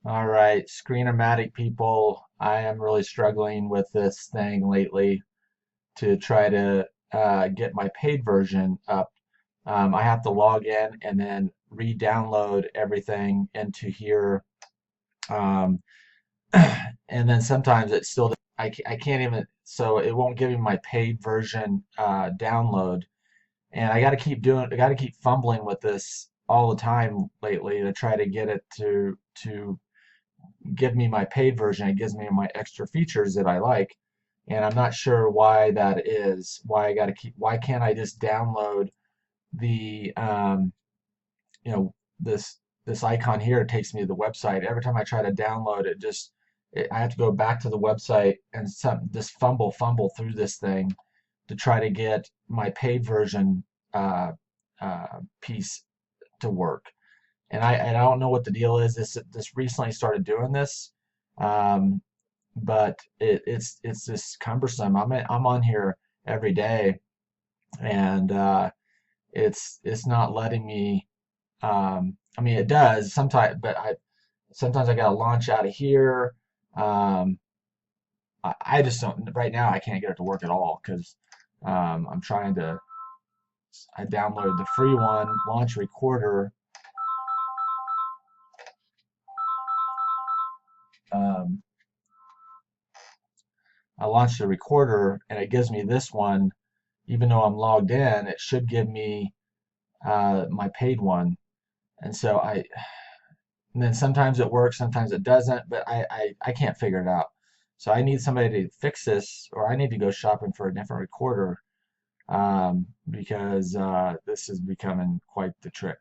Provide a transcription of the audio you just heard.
All right, Screen-O-Matic people, I am really struggling with this thing lately to try to get my paid version up. I have to log in and then re-download everything into here. Um, and then sometimes it's still, I can't even, so it won't give me my paid version download. And I got to keep fumbling with this all the time lately to try to get it to give me my paid version. It gives me my extra features that I like, and I'm not sure why that is. Why can't I just download the this icon here? It takes me to the website. Every time I try to download it, I have to go back to the website and just fumble through this thing to try to get my paid version uh, piece to work. And I don't know what the deal is. This recently started doing this, um, but it's just cumbersome. I'm on here every day, and it's not letting me. I mean, it does sometimes, but sometimes I gotta launch out of here. Um, I just don't. Right now, I can't get it to work at all because I'm trying to. I downloaded the free one, Launch Recorder. Um, I launched the recorder, and it gives me this one. Even though I'm logged in, it should give me my paid one. And so and then sometimes it works, sometimes it doesn't, but I can't figure it out. So I need somebody to fix this, or I need to go shopping for a different recorder because this is becoming quite the trick.